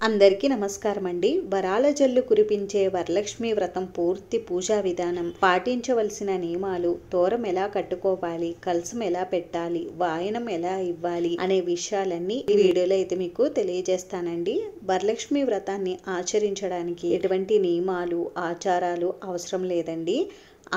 అందరికీ నమస్కారం అండి. వరాల జల్లు కురిపించే వరలక్ష్మి వ్రతం పూర్తి పూజా విధానం, పాటించవలసిన నియమాలు, తోరం ఎలా కట్టుకోవాలి, కలసం ఎలా పెట్టాలి, వాయనం ఎలా ఇవ్వాలి అనే విషయాలన్నీ ఈ వీడియోలో అయితే మీకు తెలియజేస్తానండి. వరలక్ష్మి వ్రతాన్ని ఆచరించడానికి ఎటువంటి నియమాలు, ఆచారాలు అవసరం లేదండి.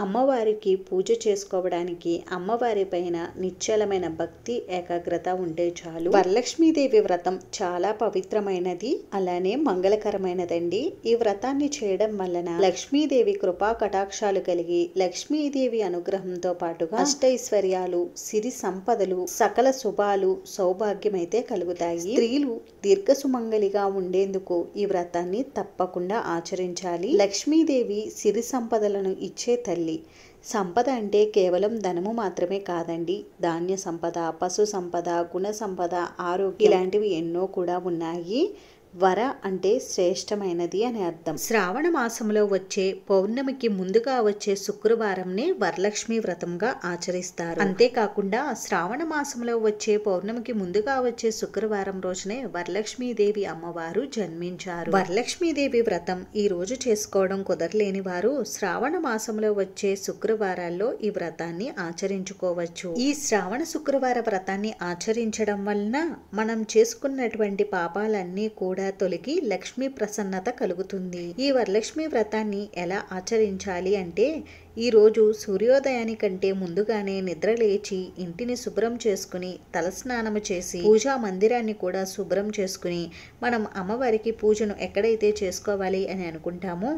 అమ్మవారికి పూజ చేసుకోవడానికి అమ్మవారి పైన నిశ్చలమైన భక్తి, ఏకాగ్రత ఉంటే చాలు. వరలక్ష్మీదేవి వ్రతం చాలా పవిత్రమైనది, అలానే మంగళకరమైనదండి. ఈ వ్రతాన్ని చేయడం వలన లక్ష్మీదేవి కృపా కటాక్షాలు కలిగి లక్ష్మీదేవి అనుగ్రహంతో పాటుగా అష్టైశ్వర్యాలు, సిరి సంపదలు, సకల శుభాలు, సౌభాగ్యం అయితే కలుగుతాయి. స్త్రీలు దీర్ఘ సుమంగలిగా ఉండేందుకు ఈ వ్రతాన్ని తప్పకుండా ఆచరించాలి. లక్ష్మీదేవి సిరి సంపదలను ఇచ్చే తల్లి. సంపద అంటే కేవలం ధనము మాత్రమే కాదండి. ధాన్య సంపద, పశు సంపద, గుణ సంపద, ఆరోగ్యం ఇలాంటివి ఎన్నో కూడా ఉన్నాయి. వర అంటే శ్రేష్టమైనది అని అర్థం. శ్రావణ మాసంలో వచ్చే పౌర్ణమికి ముందుగా వచ్చే శుక్రవారంనే వరలక్ష్మి వ్రతంగా ఆచరిస్తారు. అంతేకాకుండా శ్రావణ మాసంలో వచ్చే పౌర్ణమికి ముందుగా వచ్చే శుక్రవారం రోజునే వరలక్ష్మీదేవి అమ్మవారు జన్మించారు. వరలక్ష్మీదేవి వ్రతం ఈ రోజు చేసుకోవడం కుదరలేని వారు శ్రావణ మాసంలో వచ్చే శుక్రవారాల్లో ఈ వ్రతాన్ని ఆచరించుకోవచ్చు. ఈ శ్రావణ శుక్రవార వ్రతాన్ని ఆచరించడం వలన మనం చేసుకున్నటువంటి పాపాలన్నీ కూడా తొలగి లక్ష్మీ ప్రసన్నత కలుగుతుంది. ఈ వరలక్ష్మి వ్రతాన్ని ఎలా ఆచరించాలి అంటే, ఈ రోజు సూర్యోదయానికంటే ముందుగానే నిద్ర లేచి ఇంటిని శుభ్రం చేసుకుని తలస్నానము చేసి పూజా మందిరాన్ని కూడా శుభ్రం చేసుకుని మనం అమ్మవారికి పూజను ఎక్కడైతే చేసుకోవాలి అని అనుకుంటామో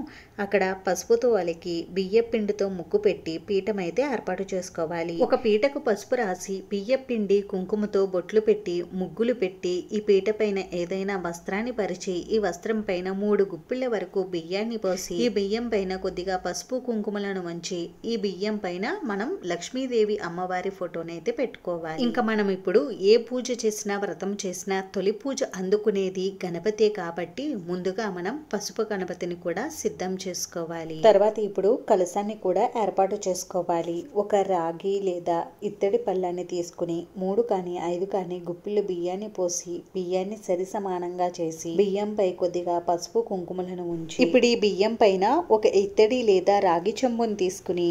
అక్కడ పసుపుతో అలికి బియ్య పిండితో ముగ్గు పెట్టి పీఠం అయితే ఏర్పాటు చేసుకోవాలి. ఒక పీటకు పసుపు రాసి బియ్య పిండి కుంకుమతో బొట్లు పెట్టి ముగ్గులు పెట్టి ఈ పీట పైన ఏదైనా వస్త్రాన్ని పరిచి ఈ వస్త్రం పైన 3 గుప్పిళ్ల వరకు బియ్యాన్ని పోసి ఈ బియ్యం పైన కొద్దిగా పసుపు కుంకుమలను వంచి ఈ బియ్యం పైన మనం లక్ష్మీదేవి అమ్మవారి ఫోటోనైతే పెట్టుకోవాలి. ఇంకా మనం ఇప్పుడు ఏ పూజ చేసినా వ్రతం చేసినా తొలి పూజ అందుకునేది గణపతే కాబట్టి ముందుగా మనం పసుపు గణపతిని కూడా సిద్ధం చేసుకోవాలి. తర్వాత ఇప్పుడు కలశాన్ని కూడా ఏర్పాటు చేసుకోవాలి. ఒక రాగి లేదా ఇత్తడి పళ్ళాన్ని తీసుకుని 3 కానీ 5 కానీ గుప్పిళ్ళు బియ్యాన్ని పోసి బియ్యాన్ని సరి సమానంగా చేసి బియ్యంపై కొద్దిగా పసుపు కుంకుమలను ఉంచి ఇప్పుడు ఈ బియ్యం పైన ఒక ఇత్తడి లేదా రాగి చెంబుని తీసుకుని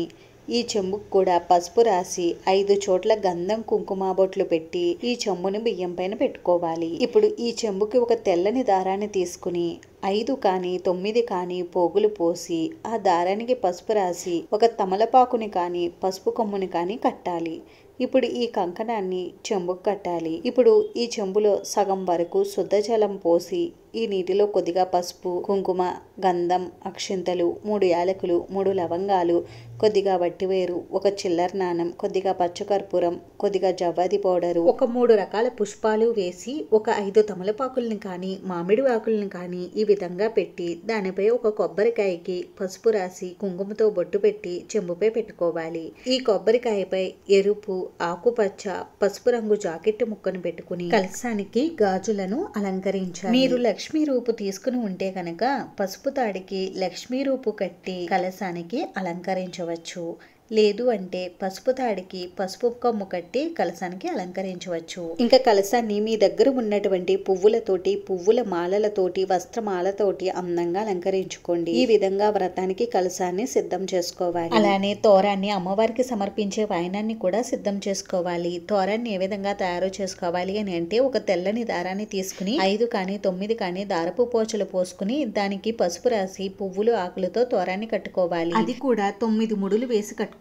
ఈ చెంబుకు కూడా పసుపు రాసి 5 చోట్ల గంధం కుంకుమ బొట్లు పెట్టి ఈ చెంబుని బియ్యం పైన పెట్టుకోవాలి. ఇప్పుడు ఈ చెంబుకి ఒక తెల్లని దారాన్ని తీసుకుని 5 కానీ 9 కానీ పోగులు పోసి ఆ దారానికి పసుపు రాసి ఒక తమలపాకుని కానీ పసుపు కొమ్ముని కానీ కట్టాలి. ఇప్పుడు ఈ కంకణాన్ని చెంబుకు కట్టాలి. ఇప్పుడు ఈ చెంబులో సగం వరకు శుద్ధ జలం పోసి ఈ నీటిలో కొద్దిగా పసుపు, కుంకుమ, గంధం, అక్షింతలు, 3 యాలకులు, 3 లవంగాలు, కొద్దిగా వట్టివేరు, ఒక చిల్లర నాణం, కొద్దిగా పచ్చకర్పూరం, కొద్దిగా జవ్వాది పౌడరు, ఒక 3 రకాల పుష్పాలు వేసి ఒక 5 తమలపాకుల్ని కానీ మామిడి ఆకుల్ని కానీ ఈ విధంగా పెట్టి దానిపై ఒక కొబ్బరికాయకి పసుపు రాసి కుంకుమతో బొట్టు పెట్టి చెంబుపై పెట్టుకోవాలి. ఈ కొబ్బరికాయపై ఎరుపు, ఆకుపచ్చ, పసుపు రంగు జాకెట్ ముక్కను పెట్టుకుని కలశానికి గాజులను అలంకరించాలి. మీరు లక్ష్మీ రూపు తీసుకుని ఉంటే కనుక పసుపు తాడికి లక్ష్మీ రూపు కట్టి కలశానికి అలంకరించవచ్చు. లేదు అంటే పసుపు తాడికి పసుపు కొమ్ము కట్టి కలశానికి అలంకరించవచ్చు. ఇంకా కలశాన్ని మీ దగ్గర ఉన్నటువంటి పువ్వులతోటి, పువ్వుల మాలలతోటి, వస్త్రమాలతోటి అందంగా అలంకరించుకోండి. ఈ విధంగా వ్రతానికి కలశాన్ని సిద్ధం చేసుకోవాలి. అలానే తోరాన్ని అమ్మవారికి సమర్పించే వాయనాన్ని కూడా సిద్ధం చేసుకోవాలి. తోరాన్ని ఏ విధంగా తయారు చేసుకోవాలి అని అంటే, ఒక తెల్లని దారాన్ని తీసుకుని 5 కానీ 9 కానీ దారపు పోచలు పోసుకుని దానికి పసుపు రాసి పువ్వులు ఆకులతో తోరాన్ని కట్టుకోవాలి. అది కూడా 9 ముడులు వేసి కట్టుకోవాలి.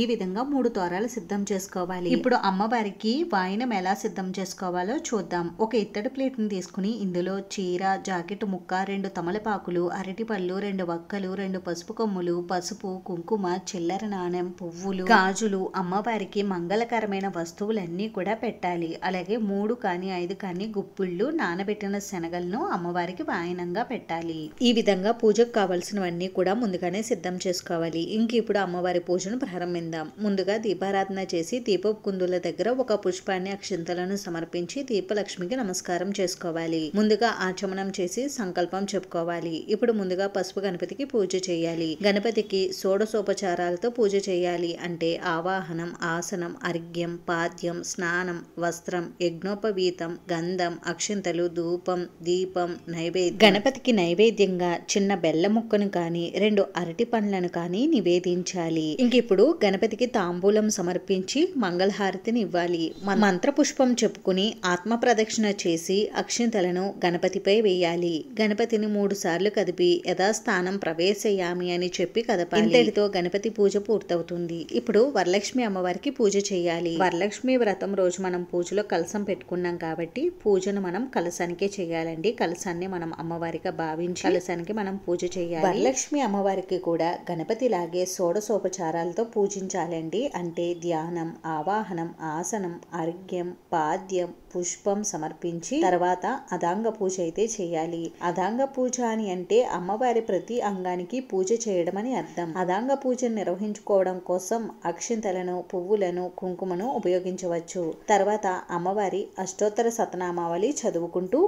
ఈ విధంగా 3 తోరాలు సిద్ధం చేసుకోవాలి. ఇప్పుడు అమ్మవారికి వాయనం ఎలా సిద్ధం చేసుకోవాలో చూద్దాం. ఒక ఇత్తడి ప్లేట్ ని తీసుకుని ఇందులో చీర, జాకెట్ ముక్క, 2 తమలపాకులు, అరటిపళ్ళు, 2 వక్కలు, 2 పసుపు కొమ్ములు, పసుపు, కుంకుమ, చిల్లర నాణెం, పువ్వులు, గాజులు, అమ్మవారికి మంగళకరమైన వస్తువులన్నీ కూడా పెట్టాలి. అలాగే 3 కానీ 5 కానీ గుప్పిళ్ళు నానబెట్టిన శనగలను అమ్మవారికి వాయనంగా పెట్టాలి. ఈ విధంగా పూజకు కావాల్సినవన్నీ కూడా ముందుగానే సిద్ధం చేసుకోవాలి. ఇంక ఇప్పుడు అమ్మవారి పూజ పూజను ప్రారంభిద్దాం. ముందుగా దీపారాధన చేసి దీపపు కుందుల దగ్గర ఒక పుష్పాన్ని అక్షింతలను సమర్పించి దీపలక్ష్మికి నమస్కారం చేసుకోవాలి. ముందుగా ఆచమనం చేసి సంకల్పం చెప్పుకోవాలి. ఇప్పుడు ముందుగా పసుపు గణపతికి పూజ చేయాలి. గణపతికి షోడశోపచారాలతో పూజ చేయాలి. అంటే ఆవాహనం, ఆసనం, అర్ఘ్యం, పాద్యం, స్నానం, వస్త్రం, యజ్ఞోపవీతం, గంధం, అక్షింతలు, ధూపం, దీపం, నైవేద్యం. గణపతికి నైవేద్యంగా చిన్న బెల్లం ముక్కను కానీ 2 అరటి పండ్లను కానీ నివేదించాలి. ఇంకిప్పుడు గణపతికి తాంబూలం సమర్పించి మంగళహారతిని ఇవ్వాలి. మంత్ర పుష్పం చెప్పుకుని ఆత్మ ప్రదక్షిణ చేసి అక్షింతలను గణపతిపై వేయాలి. గణపతిని 3 సార్లు కదిపి యథాస్థానం ప్రవేశయామి అని చెప్పి కదపాలి. ఇంతటితో గణపతి పూజ పూర్తవుతుంది. ఇప్పుడు వరలక్ష్మి అమ్మవారికి పూజ చేయాలి. వరలక్ష్మి వ్రతం రోజు మనం పూజలో కలసం పెట్టుకున్నాం కాబట్టి పూజను మనం కలసానికే చేయాలండి. కలసాన్ని మనం అమ్మవారిగా భావించి కలసానికి మనం పూజ చేయాలి. వరలక్ష్మి అమ్మవారికి కూడా గణపతి లాగే షోడశోపచారాలతో పూజించాలండి. అంటే ధ్యానం, ఆవాహనం, ఆసనం, అర్ఘ్యం, పాద్యం, పుష్పం సమర్పించి తర్వాత అదాంగ పూజ అయితే చేయాలి. అదాంగ పూజ అని అంటే అమ్మవారి ప్రతి అంగానికి పూజ చేయడం అని అర్థం. అదాంగ పూజను నిర్వహించుకోవడం కోసం అక్షింతలను, పువ్వులను, కుంకుమను ఉపయోగించవచ్చు. తర్వాత అమ్మవారి అష్టోత్తర శతనామావళి చదువుకుంటూ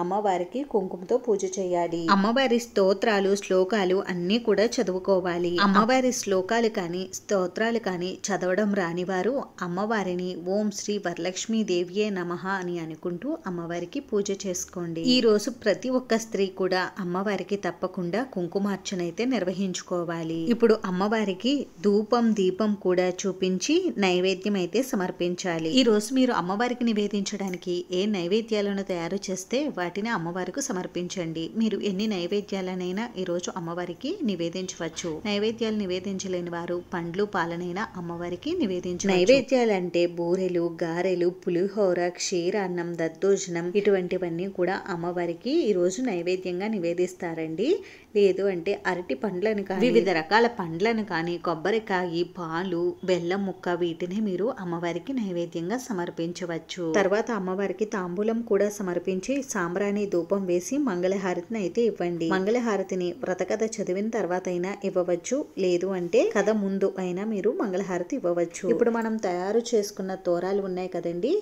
అమ్మవారికి కుంకుమతో పూజ చేయాలి. అమ్మవారి స్తోత్రాలు, శ్లోకాలు అన్నీ కూడా చదువుకోవాలి. అమ్మవారి శ్లోకాలు కానీ స్తోత్రాలు కానీ చదవడం రాని వారు అమ్మవారిని ఓం శ్రీ వరలక్ష్మీ దేవియే నమః అని అనుకుంటూ అమ్మవారికి పూజ చేసుకోండి. ఈ రోజు ప్రతి ఒక్క స్త్రీ కూడా అమ్మవారికి తప్పకుండా కుంకుమార్చన అయితే నిర్వహించుకోవాలి. ఇప్పుడు అమ్మవారికి ధూపం, దీపం కూడా చూపించి నైవేద్యం అయితే సమర్పించాలి. ఈ రోజు మీరు అమ్మవారికి నివేదించడానికి ఏ నైవేద్యాలను తయారు చేస్తే వాటిని అమ్మవారికి సమర్పించండి. మీరు ఎన్ని నైవేద్యాలనైనా ఈరోజు అమ్మవారికి నివేదించవచ్చు. నైవేద్యాలు నివేదించలేని వారు పండ్లు, పాలనైనా అమ్మవారికి నివేదించవచ్చు. నైవేద్యాలంటే బూరెలు, గారెలు, పులిహోర, క్షీరాన్నం, దద్దోజనం ఇటువంటివన్నీ కూడా అమ్మవారికి ఈరోజు నైవేద్యంగా నివేదిస్తారండి. లేదు అంటే అరటి పండ్లను కానీ, వివిధ రకాల పండ్లను కానీ, కొబ్బరికాయ, పాలు, బెల్లం ముక్క వీటిని మీరు అమ్మవారికి నైవేద్యంగా సమర్పించవచ్చు. తర్వాత అమ్మవారికి తాంబూలం కూడా సమర్పించి సాంబ్రాణి, ధూపం వేసి మంగళహారతిని అయితే ఇవ్వండి. మంగళహారతిని వ్రతకథ చదివిన తర్వాత అయినా ఇవ్వవచ్చు. లేదు అంటే కథ ముందు అయినా మీరు మంగళహారతి ఇవ్వవచ్చు. ఇప్పుడు మనం తయారు చేసుకున్న తోరాలు ఉన్నాయి కదండి,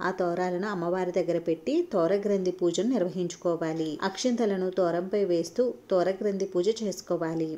ఆ తోరాలను అమ్మవారి దగ్గర పెట్టి తోరగ్రంథి పూజను నిర్వహించుకోవాలి. అక్షింతలను తోరంపై వేస్తూ తోరగ్రంథి పూజ చేసుకోవాలి.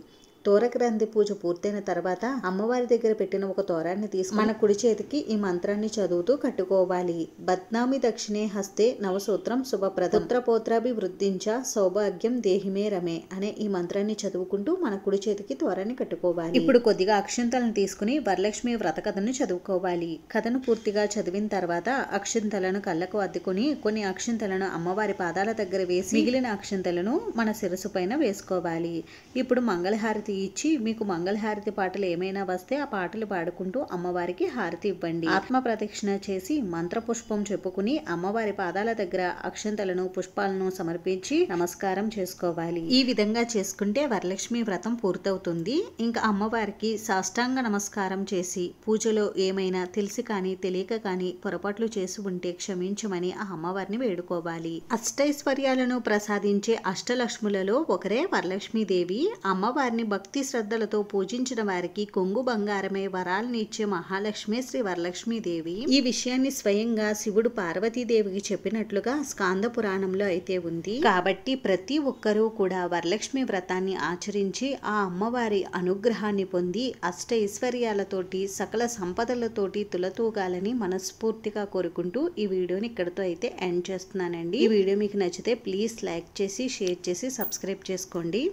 తోరగ్రంథి పూజ పూర్తయిన తర్వాత అమ్మవారి దగ్గర పెట్టిన ఒక తోరాన్ని తీసుకుని మన కుడి చేతికి ఈ మంత్రాన్ని చదువుతూ కట్టుకోవాలి. బద్నామి దక్షిణే హస్తే నవసూత్రం శుభప్రదం పుత్రపోత్రాభివృద్ధించ సౌభాగ్యం దేహిమే రమే అనే ఈ మంత్రాన్ని చదువుకుంటూ మన కుడి చేతికి తోరాన్ని కట్టుకోవాలి. ఇప్పుడు కొద్దిగా అక్షింతలను తీసుకుని వరలక్ష్మి వ్రత కథను చదువుకోవాలి. కథను పూర్తిగా చదివిన తర్వాత అక్షింతలను కళ్ళకు అద్దుకుని కొన్ని అక్షింతలను అమ్మవారి పాదాల దగ్గర వేసి మిగిలిన అక్షింతలను మన శిరసు పైన వేసుకోవాలి. ఇప్పుడు మంగళహారతి ఇచ్చి మీకు మంగళహారతి పాటలు ఏమైనా వస్తే ఆ పాటలు పాడుకుంటూ అమ్మవారికి హారతి ఇవ్వండి. ఆత్మ ప్రదక్షిణ చేసి మంత్ర పుష్పం చెప్పుకుని అమ్మవారి పాదాల దగ్గర అక్షంతలను, పుష్పాలను సమర్పించి నమస్కారం చేసుకోవాలి. ఈ విధంగా చేసుకుంటే వరలక్ష్మి వ్రతం పూర్తవుతుంది. ఇంకా అమ్మవారికి సాష్టాంగ నమస్కారం చేసి పూజలో ఏమైనా తెలిసి కానీ తెలియక కానీ పొరపాట్లు చేసి ఉంటే క్షమించమని ఆ అమ్మవారిని వేడుకోవాలి. అష్టైశ్వర్యాలను ప్రసాదించే అష్టలక్ష్ములలో ఒకరే వరలక్ష్మీదేవి. అమ్మవారిని భక్తి శ్రద్ధలతో పూజించిన వారికి కొంగు బంగారమే వరాలను ఇచ్చే మహాలక్ష్మి శ్రీ వరలక్ష్మీదేవి. ఈ విషయాన్ని స్వయంగా శివుడు పార్వతీదేవికి చెప్పినట్లుగా స్కాంద పురాణంలో అయితే ఉంది. కాబట్టి ప్రతి ఒక్కరూ కూడా వరలక్ష్మి వ్రతాన్ని ఆచరించి ఆ అమ్మవారి అనుగ్రహాన్ని పొంది అష్టైశ్వర్యాలతోటి సకల సంపదలతోటి తులతూగాలని మనస్ఫూర్తిగా కోరుకుంటూ ఈ వీడియోని ఇక్కడితో అయితే ఎండ్ చేస్తున్నానండి. ఈ వీడియో మీకు నచ్చితే ప్లీజ్ లైక్ చేసి, షేర్ చేసి, సబ్స్క్రైబ్ చేసుకోండి.